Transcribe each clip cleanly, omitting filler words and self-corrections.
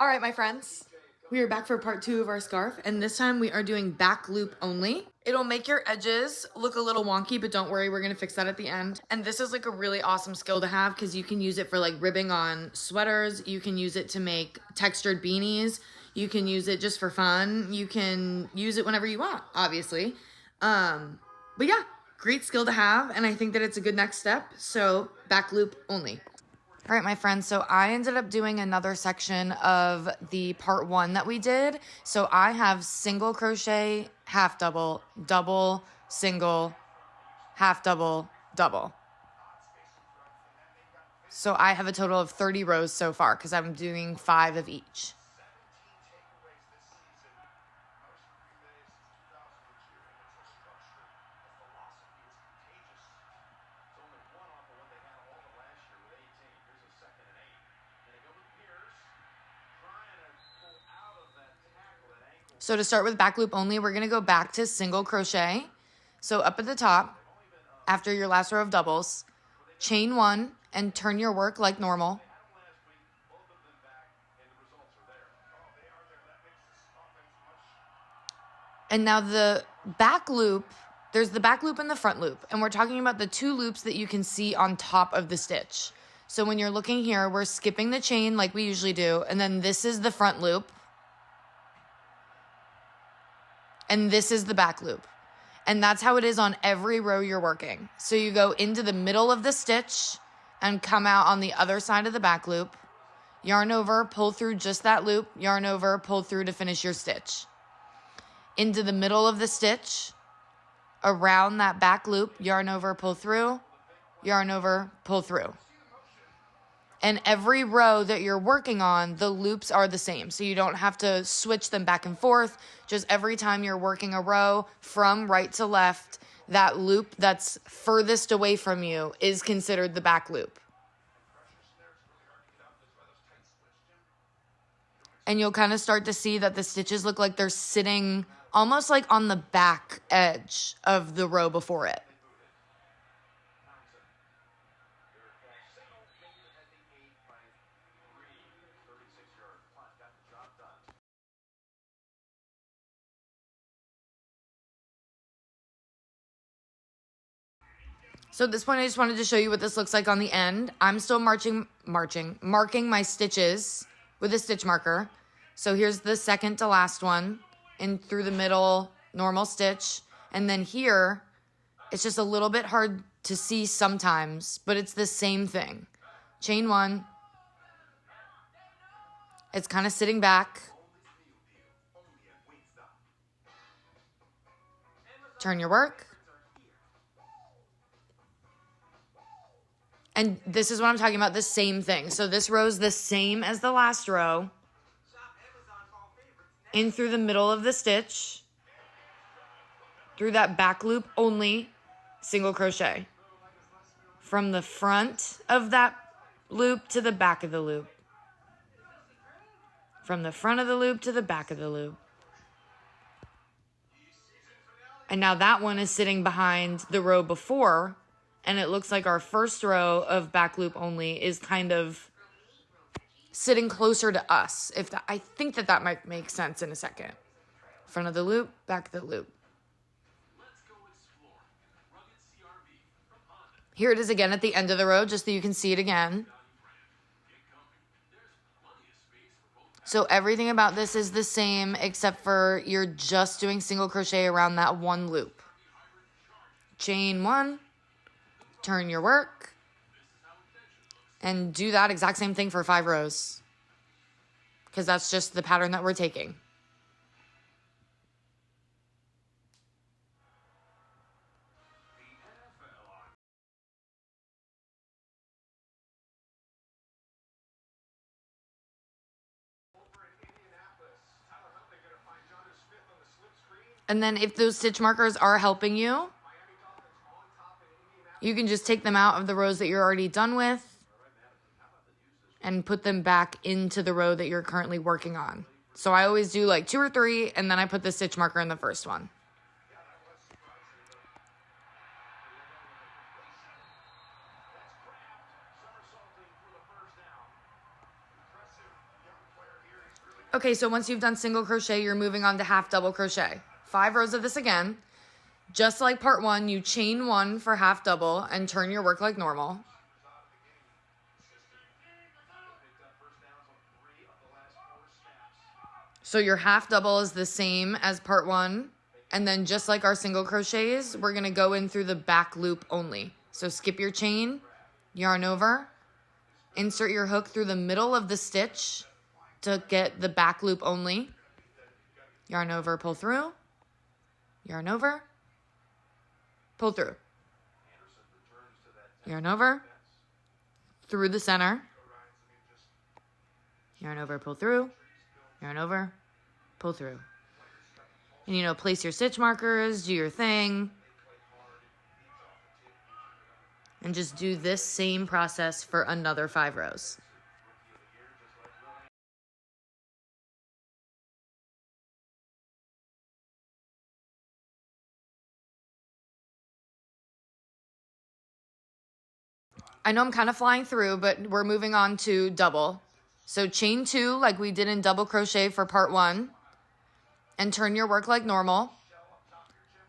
All right, my friends, we are back for part 2 of our scarf, and this time we are doing back loop only. It'll make your edges look a little wonky, but don't worry, we're gonna fix that at the end. And this is like a really awesome skill to have because you can use it for like ribbing on sweaters. You can use it to make textured beanies. You can use it just for fun. You can use it whenever you want, obviously. But yeah, great skill to have, and I think that it's a good next step. So back loop only. All right, my friends, so I ended up doing another section of the part 1 that we did. So I have single crochet, half double, double, single, half double, double. So I have a total of 30 rows so far because I'm doing 5 of each. So to start with back loop only, we're going to go back to single crochet. So up at the top, after your last row of doubles, chain 1 and turn your work like normal. And now the back loop, there's the back loop and the front loop. And we're talking about the 2 loops that you can see on top of the stitch. So when you're looking here, we're skipping the chain like we usually do. And then this is the front loop. And this is the back loop. And that's how it is on every row you're working. So you go into the middle of the stitch and come out on the other side of the back loop. Yarn over, pull through just that loop. Yarn over, pull through to finish your stitch. Into the middle of the stitch, around that back loop, yarn over, pull through, yarn over, pull through. And every row that you're working on, the loops are the same. So you don't have to switch them back and forth. Just every time you're working a row from right to left, that loop that's furthest away from you is considered the back loop. And you'll kind of start to see that the stitches look like they're sitting almost like on the back edge of the row before it. So at this point, I just wanted to show you what this looks like on the end. I'm still marking my stitches with a stitch marker. So here's the second to last one in through the middle, normal stitch. And then here, it's just a little bit hard to see sometimes, but it's the same thing. Chain 1. It's kind of sitting back. Turn your work. And this is what I'm talking about, the same thing. So this row is the same as the last row. In through the middle of the stitch. Through that back loop only, single crochet. From the front of that loop to the back of the loop. From the front of the loop to the back of the loop. And now that one is sitting behind the row before. And it looks like our first row of back loop only is kind of sitting closer to us. I think that might make sense in a second. Front of the loop, back of the loop. Here it is again at the end of the row, just so you can see it again. So everything about this is the same, except for you're just doing single crochet around that one loop. Chain 1. Turn your work, and do that exact same thing for 5 rows, because that's just the pattern that we're taking. And then if those stitch markers are helping you, you can just take them out of the rows that you're already done with and put them back into the row that you're currently working on. So I always do like 2 or 3, and then I put the stitch marker in the first one. Okay, so once you've done single crochet, you're moving on to half double crochet. 5 rows of this again. Just like part 1, you chain 1 for half double and turn your work like normal. So your half double is the same as part 1. And then just like our single crochets, we're going to go in through the back loop only. So skip your chain, yarn over, insert your hook through the middle of the stitch to get the back loop only. Yarn over, pull through, yarn over, pull through. Yarn over, through the center, yarn over, pull through, yarn over, pull through. And, you know, place your stitch markers, do your thing. And just do this same process for another 5 rows. I know I'm kind of flying through, but we're moving on to double. So chain 2 like we did in double crochet for part 1. And turn your work like normal.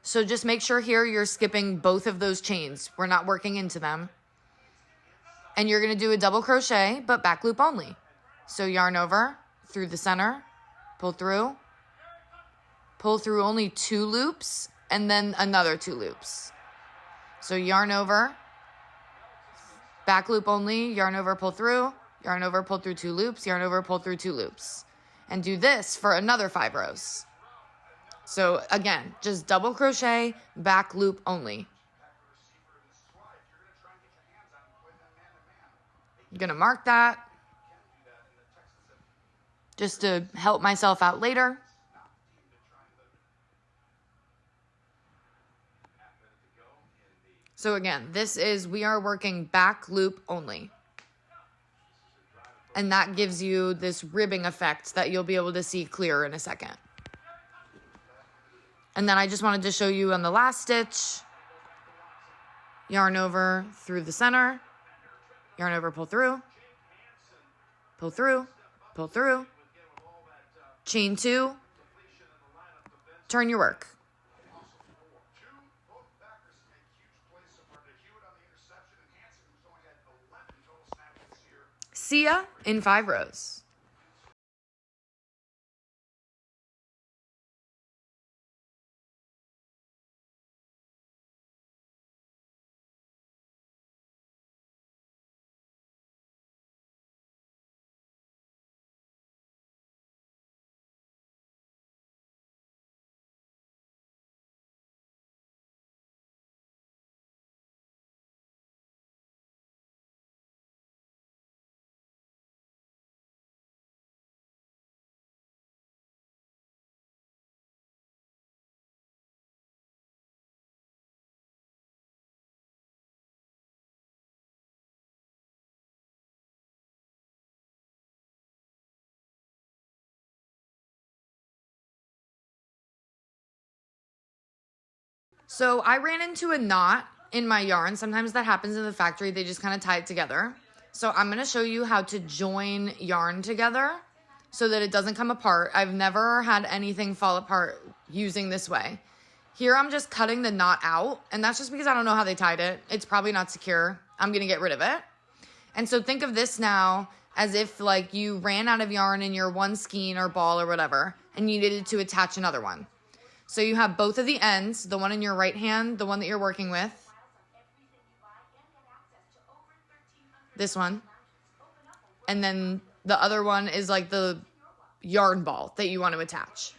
So just make sure here you're skipping both of those chains. We're not working into them. And you're going to do a double crochet, but back loop only. So yarn over, through the center, pull through only 2 loops, and then another 2 loops. So yarn over, back loop only, yarn over, pull through 2 loops, yarn over, pull through 2 loops. And do this for another 5 rows. So again, just double crochet, back loop only. I'm gonna mark that just to help myself out later. So again, we are working back loop only. And that gives you this ribbing effect that you'll be able to see clearer in a second. And then I just wanted to show you on the last stitch, yarn over through the center, yarn over, pull through, pull through, pull through, chain 2, turn your work. See ya in 5 rows. So I ran into a knot in my yarn. Sometimes that happens in the factory. They just kind of tie it together. So I'm going to show you how to join yarn together so that it doesn't come apart. I've never had anything fall apart using this way. Here I'm just cutting the knot out, and that's just because I don't know how they tied it. It's probably not secure. I'm going to get rid of it. And so think of this now as if like you ran out of yarn in your one skein or ball or whatever, and you needed to attach another one. So you have both of the ends, the one in your right hand, the one that you're working with, this one, and then the other one is like the yarn ball that you want to attach.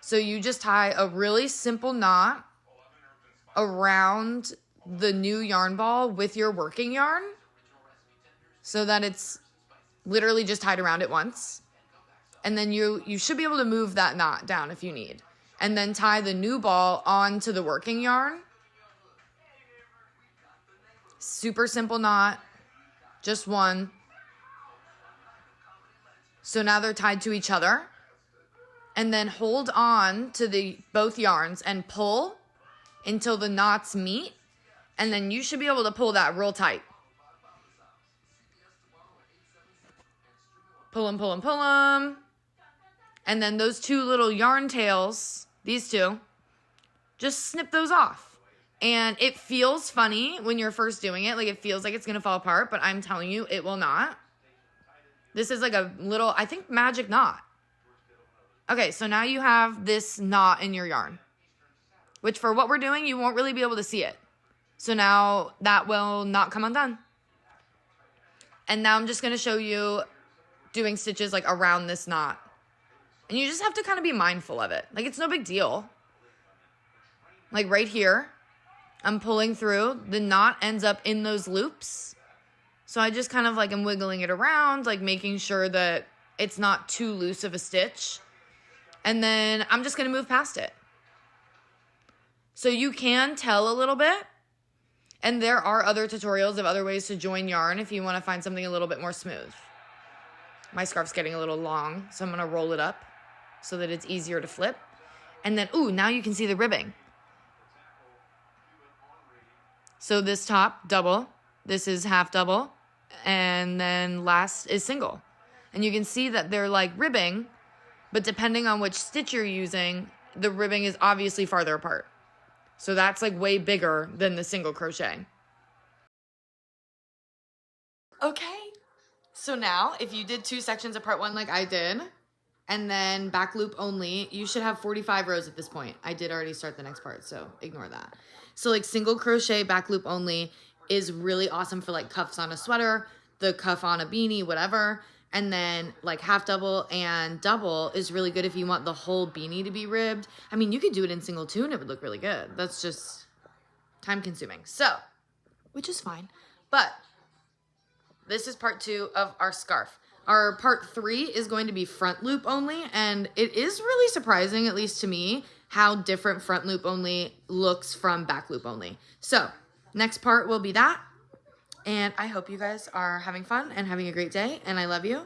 So you just tie a really simple knot around the new yarn ball with your working yarn so that it's literally just tied around it once. And then you should be able to move that knot down if you need. And then tie the new ball onto the working yarn. Super simple knot, just one. So now they're tied to each other. And then hold on to both yarns and pull until the knots meet. And then you should be able to pull that real tight. Pull them, pull them, pull them. And then those two little yarn tails, these two, just snip those off. And it feels funny when you're first doing it. Like, it feels like it's going to fall apart, but I'm telling you, it will not. This is like a little, I think, magic knot. Okay, so now you have this knot in your yarn, which for what we're doing, you won't really be able to see it. So now that will not come undone. And now I'm just going to show you doing stitches like around this knot. And you just have to kind of be mindful of it. Like, it's no big deal. Like right here, I'm pulling through. The knot ends up in those loops. So I just kind of like am wiggling it around, like making sure that it's not too loose of a stitch. And then I'm just going to move past it. So you can tell a little bit. And there are other tutorials of other ways to join yarn if you want to find something a little bit more smooth. My scarf's getting a little long, so I'm going to roll it up so that it's easier to flip. And then, ooh, now you can see the ribbing. So this top, double. This is half double. And then last is single. And you can see that they're like ribbing, but depending on which stitch you're using, the ribbing is obviously farther apart. So that's like way bigger than the single crochet. Okay, so now if you did 2 sections of part 1 like I did, and then back loop only, you should have 45 rows at this point. I did already start the next part, so ignore that. So like single crochet, back loop only is really awesome for like cuffs on a sweater, the cuff on a beanie, whatever. And then like half double and double is really good if you want the whole beanie to be ribbed. I mean, you could do it in single too and it would look really good. That's just time consuming. So, which is fine. But this is part 2 of our scarf. Our part 3 is going to be front loop only. And it is really surprising, at least to me, how different front loop only looks from back loop only. So next part will be that. And I hope you guys are having fun and having a great day. And I love you.